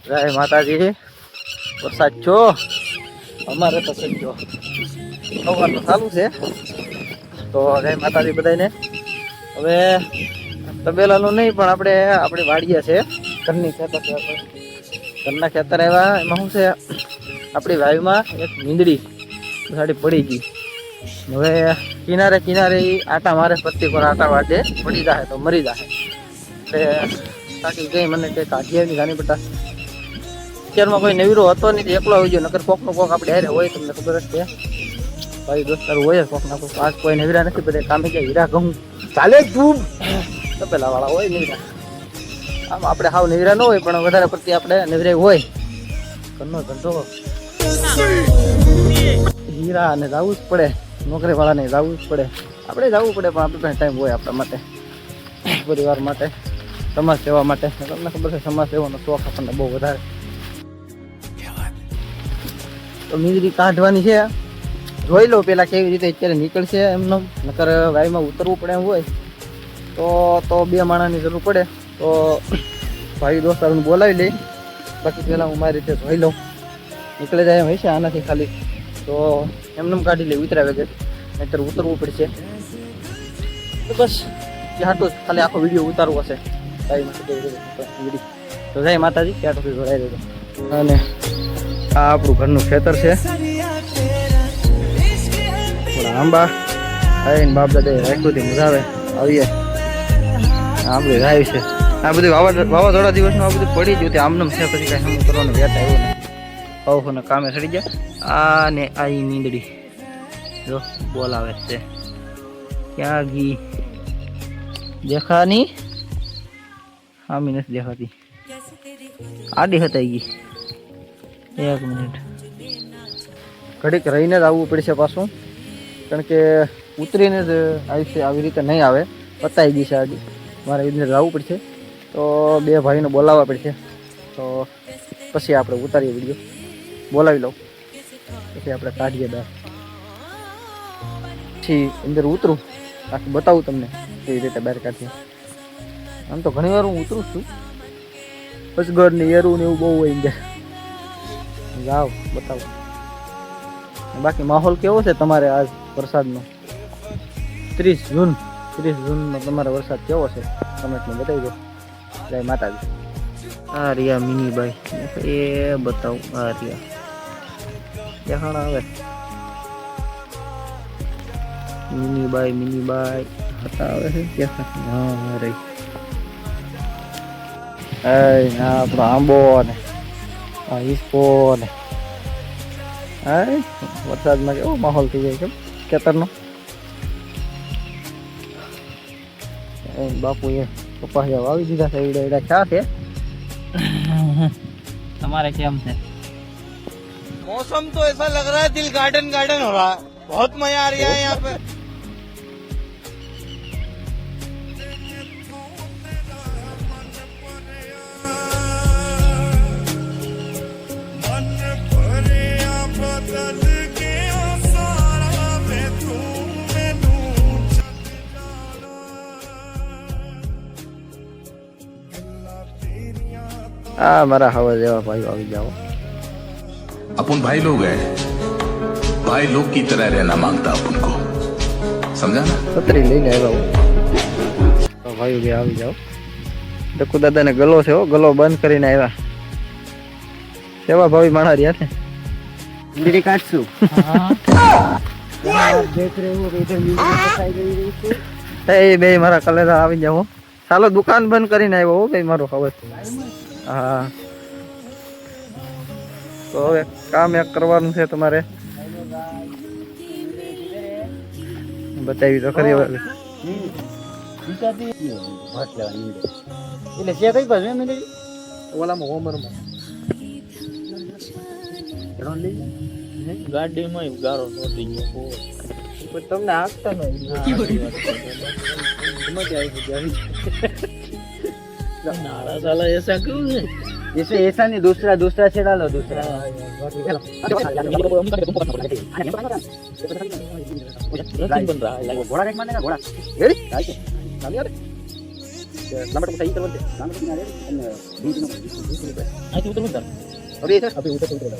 જય માતાજી. વરસાદ છો અમારે તો જો સવાર તો ચાલુ છે. તો જય માતાજી બધાને. હવે તબેલાનું નહીં પણ આપણે આપણી વાડીએ છે ઘરની ખેતર છે. ઘરના ખેતર આવ્યા એમાં શું છે આપણી વાયુમાં એક મીંદડી સાડી પડી ગઈ. હવે કિનારે કિનારે આટા મારે પત્તી પર આટા વાટે પડી જાય તો મરી જાય. એટલે તાકી ગઈ મને કંઈ કાઢીએ નહીં ઘણી બધા. અત્યારમાં કોઈ નવીરો હતો નહીં, એકલો આવી ગયો. નકર કોકનો કોક આપણે હારે હોય, તમને ખબર જ છે ભાઈ દોસ્તારો હોય કોક ના કોક. આજ કોઈ નવીરા નથી, બધા કામે ગયા હીરા ઘઉં ચાલે ખૂબ તપેલા વાળા હોય નવીરા. આમ આપણે હાવ નવીરા ન હોય પણ વધારે પડતી આપણે નવીરાઈ હોય. ઘરનો ધંધો હીરા અને જવું જ પડે, નોકરી વાળાને જવું જ પડે, આપણે જવું પડે. પણ આપણે ટાઈમ હોય આપણા માટે, પરિવાર માટે, સમાજ સેવા માટે. તમને ખબર છે સમાજ સેવાનો શોખ આપણને બહુ વધારે. તો મીંદડી કાઢવાની છે, જોઈ લો પેલા કેવી રીતે અત્યારે નીકળશે. એમનો નકર વાયમાં ઉતરવું પડે એમ હોય તો બે માણાની જરૂર પડે. તો ભાઈ દોસ્તારોને બોલાવી લઈ. બાકી પહેલાં હું મારી રીતે જોઈ લઉં, નીકળી જાય એમ હશે આનાથી ખાલી. તો એમને કાઢી લઈ ઉતરાવે છે, નહીતર ઉતરવું પડશે. તો બસ હાટું જ ખાલી આખો વિડીયો ઉતારવો હશે ભાઈ. તો જય માતાજી, ત્યાં તો જોડાઈ દેજો. અને આ આપણું ઘરનું ખેતર છે. આંબા આવીને બાપ દાદા રાખ્યું હતી, મજા આવે. આવીએ આંબે રાય છે. આ બધું વાવાઝોડા દિવસનું આ બધું પડી ગયું. આમનું છે, પછી કાંઈ હમ કરવાનું વ્યાટ આવ્યો ને પાઉને કામે સડી ગયા. આ ને આ નીંદડી જો બોલાવે છે. ક્યાં ગઈ દેખાની? આમી નથી દેખાતી, આડી હતાઈ ગઈ. એક મિનિટ, ઘડીક રહીને જ આવવું પડશે પાછું, કારણ કે ઉતરીને જ આવી રીતે નહીં આવે. પતાઈ ગઈ છે આડી, મારે એને જવું પડશે. તો બે ભાઈને બોલાવવા પડશે. તો પછી આપણે ઉતારીએ વિડીયો, બોલાવી લઉં પછી આપણે કાઢીએ બહાર. પછી અંદર ઉતરું, આખું બતાવું તમને કેવી રીતે બહાર કાઢીએ. આમ તો ઘણી વાર હું ઉતરું છું, પચગઢ ને એરું ને એવું બહુ હોય અંદર. જાઓ બતાવો. બાકી માહોલ કેવો છે તમારે આજ વરસાદનો? 30 જૂનનો તમારે વરસાદ કેવો છે કમેન્ટમાં બતાવી દો. જય માતાજી. આ રિયા મિનીબાઈ એ બતાવું. આ રિયા દેખાણ આવે મિનીબાઈ હતા આવે છે ત્યાં. હા રહી. આપણો આંબો ને ઈસકો ને વરસાદમાં કેવો માહોલ થઈ જાય કેમ ખેતરનો. બાપુ એ પપ્પા વાવી દીધા છે. એવડા એવડા ચા છે. તમારે કેમ છે? मौसम तो ऐसा लग रहा है दिल गार्डन गार्डन हो रहा है. बहुत मजा आ रहा है यहाँ पे. આ મારા હવા જેવા ભાઈ આવી જાઓ. अपन भाई लोग हैं, भाई लोग की तरह रहना मांगता अपन को, समझा ना? છત્રી લઈને આવ્યા ભાઈ બે આવી જાઓ. ડકુ દાદા ને ગલો છે, ગલો બંધ કરીને આવ્યા. સેવા ભાવી માણા રહ્યા છે. મીંદડી કાઢશું. એ બે મારા કલેરા આવી જાઓ. ચાલો દુકાન બંધ કરીને આવ્યો હો ભાઈ મારો ખબર. હા તો હવે કામ એક કરવાનું છે તમારે. બતાવી તો ખરી હવે. એટલે છે કઈ પાસે ઓલામાં હોમરમાં ગાડીમાં ગારો નોટી ગયો. તમને આપતા नारा साला ऐसा क्यों है? जैसे ऐसा नहीं, दूसरा से डालो. दूसरा बन रहा है घोड़ा देख मानेगा घोड़ा सही करवा दे. अभी इधर अभी उधर उधर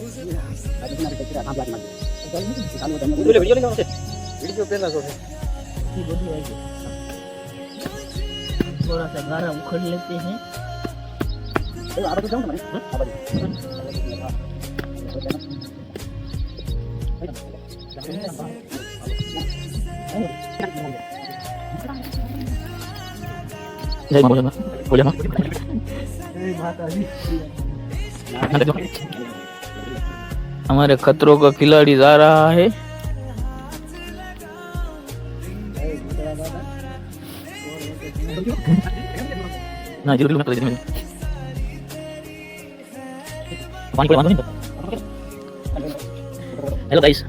वीडियो पे ना तो थोड़ा सा गारा उखड़ लेते हैं। हमारे खतरों का खिलाड़ी जा रहा है। ना जरूर मत दे पानी को नहीं। हेलो गाइस,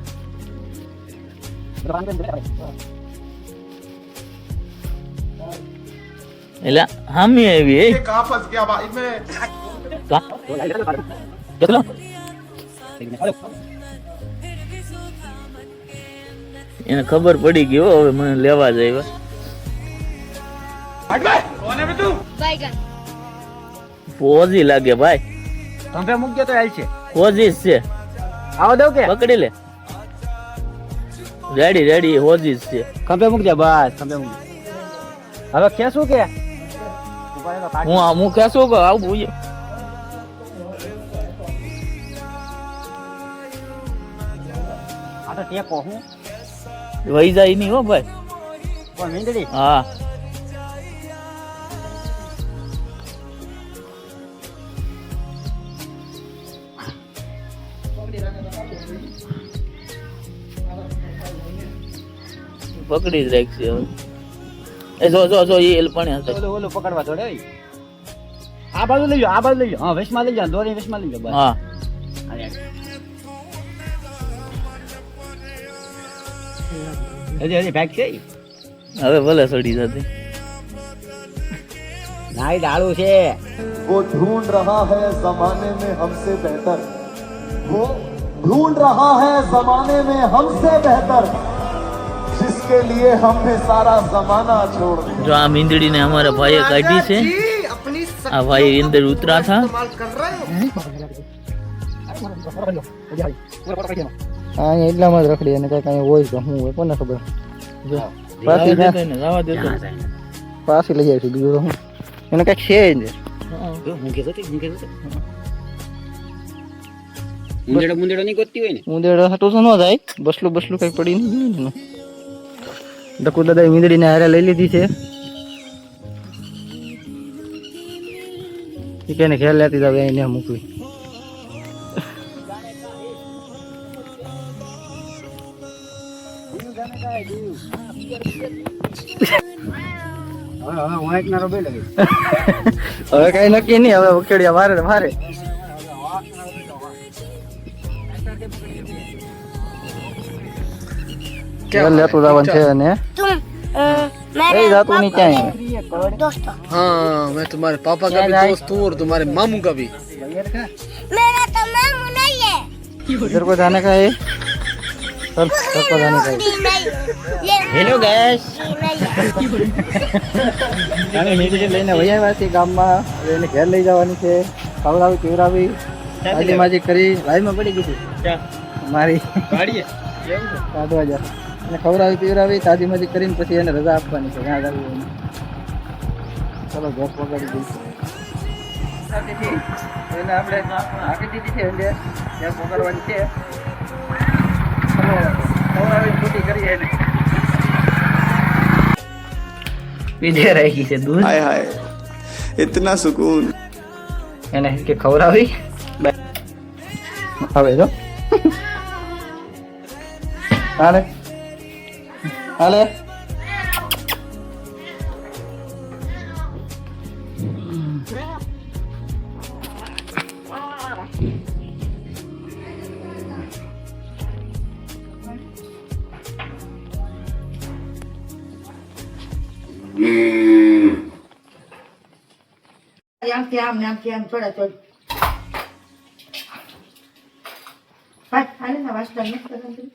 एला हम ही है भी कहाँ फंस गया भाई मैं चलो એને ખબર પડી ગઈ હો, હવે મને લેવા જાય। ફોજી લાગે ભાઈ, તમે મૂક દે તો હાલ છે। ફોજી જ છે, આવો દઉં કે પકડી લે। રેડી રેડી, ફોજી જ છે। ખંભે મૂક દે, બસ ખંભે મૂક દે। હવે ખેંચું કે હું કહેશું કે આવું જોઈએ। આ તો ટેકો હું વહી જાય નહીં હો ભાઈ। પણ મીંદડી હા પકડી જ રાખશે હવે। એ જો જો જો, એ પણ હશે। ઓલું ઓલું પકડવા જોડે આ બાજુ લઈ જાઓ, આ બાજુ લઈ જાઓ। હા વેશમાં લઈ જાઓ, દોરી વેશમાં લઈ જાઓ, બસ। હા હજી હજી ભાગ છે હવે ભલે સડી જતી। નાઈ ડાળું છે। वो ढूंढ रहा है जमाने में हमसे बेहतर, वो ढूंढ रहा है जमाने में हमसे बेहतर, जिसके लिए हमने सारा जमाना छोड़ दिया। જો આ મીંદડીને અમારા ભાઈએ કાઢી છે। આ ભાઈ અંદર ઉતરા થા। હા એટલામાં જ રખડી, અને કઈ કઈ હોય તો હું હોય કોને ખબર। પાછી જવા દે તો। પાછી લઈ આવીશું, બીજું તો હું એને કઈક છે જ ઉંદેડો હતો તો ન જાય। બસલું બસલું કઈ પડી નહીં। ડકુ દાદા મીંદડીને હારે લઈ લીધી છે। એને ખેલ લેતી જાવ, એને મૂકવી। હવે કઈ નક્કી નહીં, હવે ઉકેડિયા વારે વારે લેતું જવાનું છે। અને जातू नहीं चाहिए हाँ, मैं तुम्हारे पापा का भी दोस्त हूँ और तुम्हारे मामू का भी। मेरा तो मामू नहीं है। इधर को जाने का है, चल इधर को जाने का है। हेलो गाइस, અને મીઠી લઈને વહી આવ્યા છે ગામમાં। હવે એને ઘેર લઈ જવાની છે, ખવડાવી પીવડાવી આજી માજી કરી। લાઈનમાં પડી ગઈ છે મારી ગાડી કાઢવા જા, અને ખવડાવી પીવડાવી તાજી માજી કરીને પછી એને રજા આપવાની છે ત્યાં જવું એને। ચલો ઘર પગાડી દઈશું એને આપણે નાખી દીધી છે, એટલે ઘેર પગાડવાની છે। ચલો ખવડાવી છૂટી કરીએ એને। પીધે રહી છે દૂધ, हाय हाय इतना सुकून। એને કે ખવડાવી હવે જો હાલે હાલે। આમ થોડા થોડ હાલે ના વાસતા નથી કરવાનું।